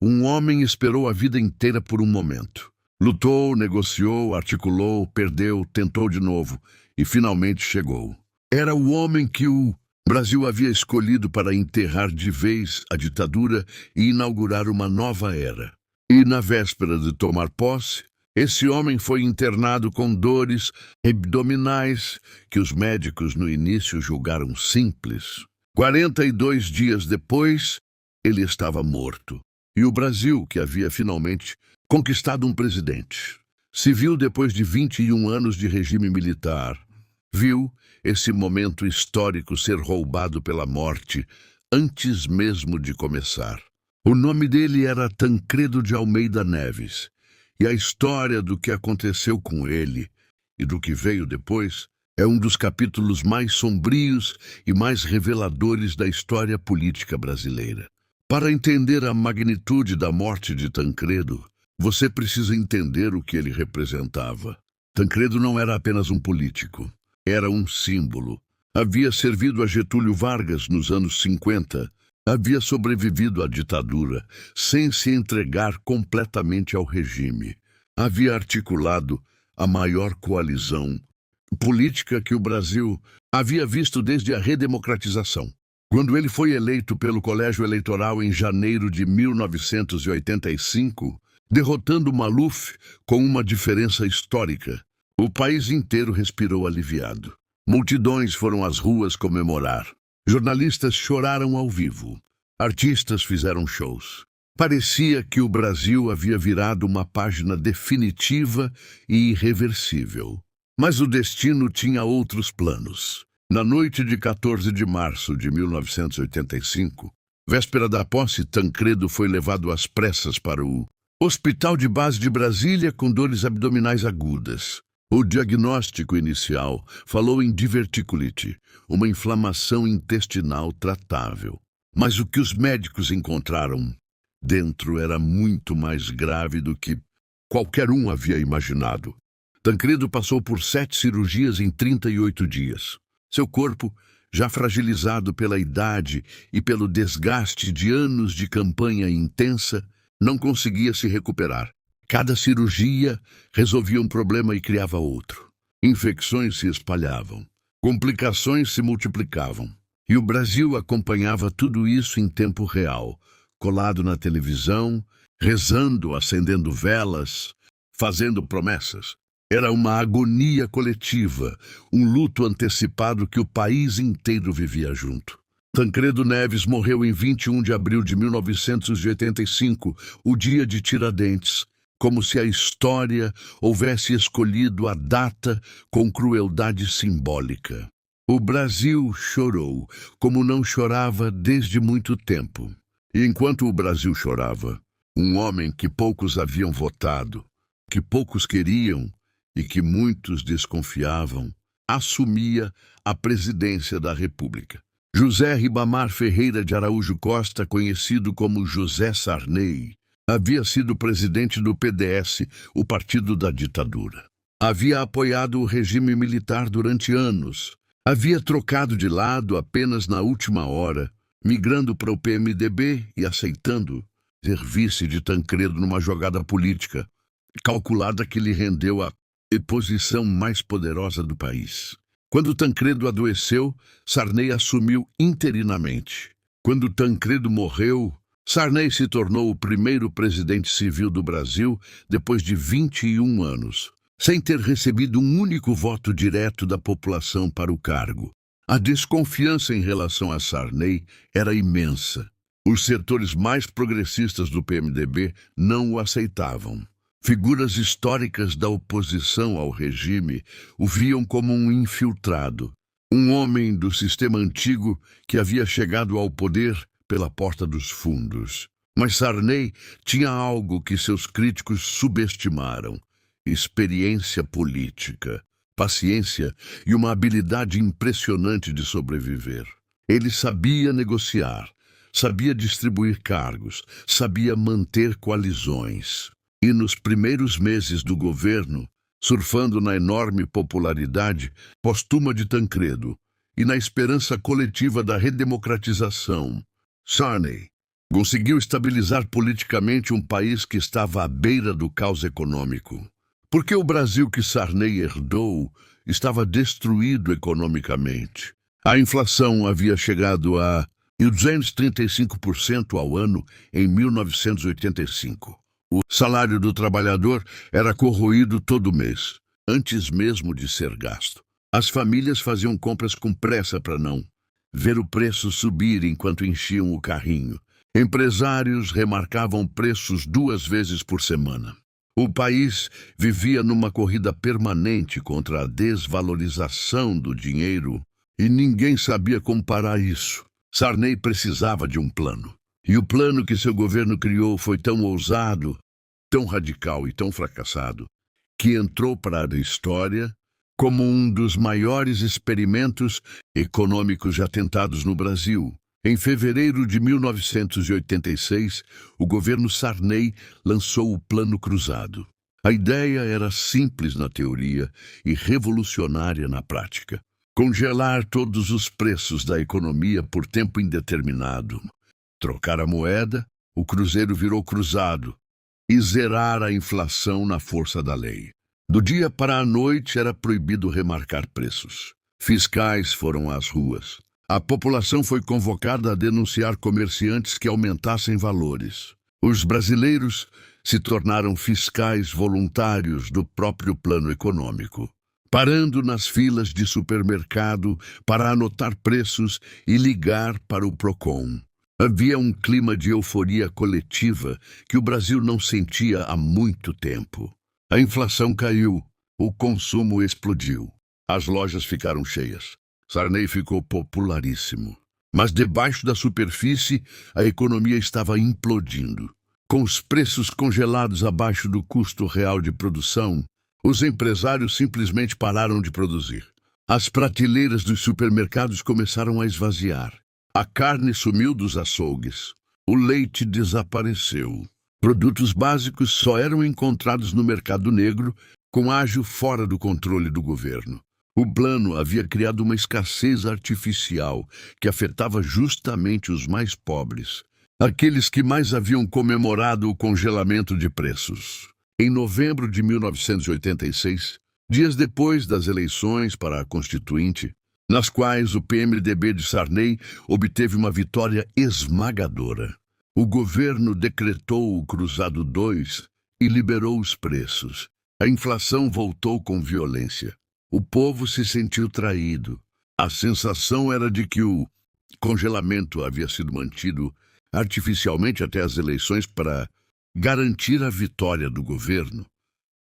Um homem esperou a vida inteira por um momento. Lutou, negociou, articulou, perdeu, tentou de novo e finalmente chegou. Era o homem que o Brasil havia escolhido para enterrar de vez a ditadura e inaugurar uma nova era. E na véspera de tomar posse, esse homem foi internado com dores abdominais que os médicos no início julgaram simples. 42 dias depois, ele estava morto. E o Brasil, que havia finalmente conquistado um presidente, se viu depois de 21 anos de regime militar. Viu esse momento histórico ser roubado pela morte antes mesmo de começar. O nome dele era Tancredo de Almeida Neves, e a história do que aconteceu com ele e do que veio depois é um dos capítulos mais sombrios e mais reveladores da história política brasileira. Para entender a magnitude da morte de Tancredo, você precisa entender o que ele representava. Tancredo não era apenas um político, era um símbolo. Havia servido a Getúlio Vargas nos anos 50, havia sobrevivido à ditadura, sem se entregar completamente ao regime. Havia articulado a maior coalizão política que o Brasil havia visto desde a redemocratização. Quando ele foi eleito pelo Colégio Eleitoral em janeiro de 1985, derrotando Maluf com uma diferença histórica, o país inteiro respirou aliviado. Multidões foram às ruas comemorar. Jornalistas choraram ao vivo. Artistas fizeram shows. Parecia que o Brasil havia virado uma página definitiva e irreversível. Mas o destino tinha outros planos. Na noite de 14 de março de 1985, véspera da posse, Tancredo foi levado às pressas para o Hospital de Base de Brasília com dores abdominais agudas. O diagnóstico inicial falou em diverticulite, uma inflamação intestinal tratável. Mas o que os médicos encontraram dentro era muito mais grave do que qualquer um havia imaginado. Tancredo passou por 7 cirurgias em 38 dias. Seu corpo, já fragilizado pela idade e pelo desgaste de anos de campanha intensa, não conseguia se recuperar. Cada cirurgia resolvia um problema e criava outro. Infecções se espalhavam, complicações se multiplicavam. E o Brasil acompanhava tudo isso em tempo real, colado na televisão, rezando, acendendo velas, fazendo promessas. Era uma agonia coletiva, um luto antecipado que o país inteiro vivia junto. Tancredo Neves morreu em 21 de abril de 1985, o dia de Tiradentes, como se a história houvesse escolhido a data com crueldade simbólica. O Brasil chorou, como não chorava desde muito tempo. E enquanto o Brasil chorava, um homem que poucos haviam votado, que poucos queriam, e que muitos desconfiavam, assumia a presidência da República. José Ribamar Ferreira de Araújo Costa, conhecido como José Sarney, havia sido presidente do PDS, o partido da ditadura. Havia apoiado o regime militar durante anos. Havia trocado de lado apenas na última hora, migrando para o PMDB e aceitando ser vice de Tancredo numa jogada política, calculada que lhe rendeu a posição mais poderosa do país. Quando Tancredo adoeceu, Sarney assumiu interinamente. Quando Tancredo morreu, Sarney se tornou o primeiro presidente civil do Brasil depois de 21 anos, sem ter recebido um único voto direto da população para o cargo. A desconfiança em relação a Sarney era imensa. Os setores mais progressistas do PMDB não o aceitavam. Figuras históricas da oposição ao regime o viam como um infiltrado, um homem do sistema antigo que havia chegado ao poder pela porta dos fundos. Mas Sarney tinha algo que seus críticos subestimaram: experiência política, paciência e uma habilidade impressionante de sobreviver. Ele sabia negociar, sabia distribuir cargos, sabia manter coalizões. E nos primeiros meses do governo, surfando na enorme popularidade póstuma de Tancredo e na esperança coletiva da redemocratização, Sarney Conseguiu estabilizar politicamente um país que estava à beira do caos econômico. Porque o Brasil que Sarney herdou estava destruído economicamente. A inflação havia chegado a 235% ao ano em 1985. O salário do trabalhador era corroído todo mês, antes mesmo de ser gasto. As famílias faziam compras com pressa para não ver o preço subir enquanto enchiam o carrinho. Empresários remarcavam preços 2 vezes por semana. O país vivia numa corrida permanente contra a desvalorização do dinheiro e ninguém sabia como parar isso. Sarney precisava de um plano. E o plano que seu governo criou foi tão ousado, tão radical e tão fracassado, que entrou para a história como um dos maiores experimentos econômicos já tentados no Brasil. Em fevereiro de 1986, o governo Sarney lançou o Plano Cruzado. A ideia era simples na teoria e revolucionária na prática. Congelar todos os preços da economia por tempo indeterminado. Trocar a moeda, o cruzeiro virou cruzado, e zerar a inflação na força da lei. Do dia para a noite era proibido remarcar preços. Fiscais foram às ruas. A população foi convocada a denunciar comerciantes que aumentassem valores. Os brasileiros se tornaram fiscais voluntários do próprio plano econômico, parando nas filas de supermercado para anotar preços e ligar para o Procon. Havia um clima de euforia coletiva que o Brasil não sentia há muito tempo. A inflação caiu, o consumo explodiu, as lojas ficaram cheias. Sarney ficou popularíssimo. Mas debaixo da superfície, a economia estava implodindo. Com os preços congelados abaixo do custo real de produção, os empresários simplesmente pararam de produzir. As prateleiras dos supermercados começaram a esvaziar. A carne sumiu dos açougues. O leite desapareceu. Produtos básicos só eram encontrados no mercado negro, com ágio fora do controle do governo. O plano havia criado uma escassez artificial que afetava justamente os mais pobres, aqueles que mais haviam comemorado o congelamento de preços. Em novembro de 1986, dias depois das eleições para a Constituinte, nas quais o PMDB de Sarney obteve uma vitória esmagadora, o governo decretou o Cruzado II e liberou os preços. A inflação voltou com violência. O povo se sentiu traído. A sensação era de que o congelamento havia sido mantido artificialmente até as eleições para garantir a vitória do governo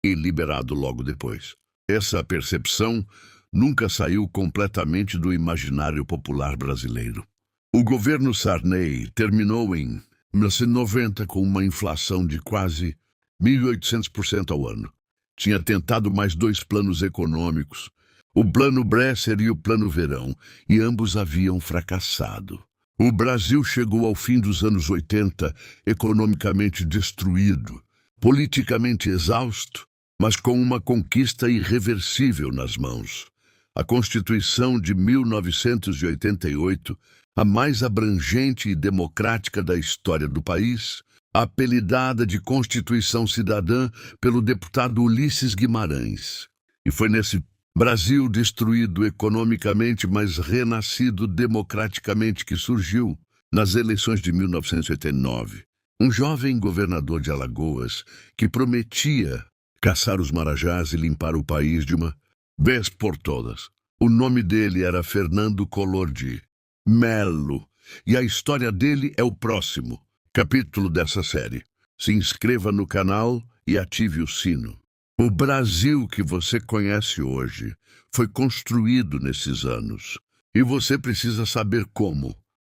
e liberado logo depois. Essa percepção nunca saiu completamente do imaginário popular brasileiro. O governo Sarney terminou em 1990 com uma inflação de quase 1.800% ao ano. Tinha tentado mais 2 planos econômicos, o Plano Bresser e o Plano Verão, e ambos haviam fracassado. O Brasil chegou ao fim dos anos 80 economicamente destruído, politicamente exausto, mas com uma conquista irreversível nas mãos. A Constituição de 1988, a mais abrangente e democrática da história do país, apelidada de Constituição Cidadã pelo deputado Ulisses Guimarães. E foi nesse Brasil destruído economicamente, mas renascido democraticamente que surgiu, nas eleições de 1989, um jovem governador de Alagoas que prometia caçar os marajás e limpar o país de uma vez por todas. O nome dele era Fernando Collor de Mello, e a história dele é o próximo capítulo dessa série. Se inscreva no canal e ative o sino. O Brasil que você conhece hoje foi construído nesses anos, e você precisa saber como.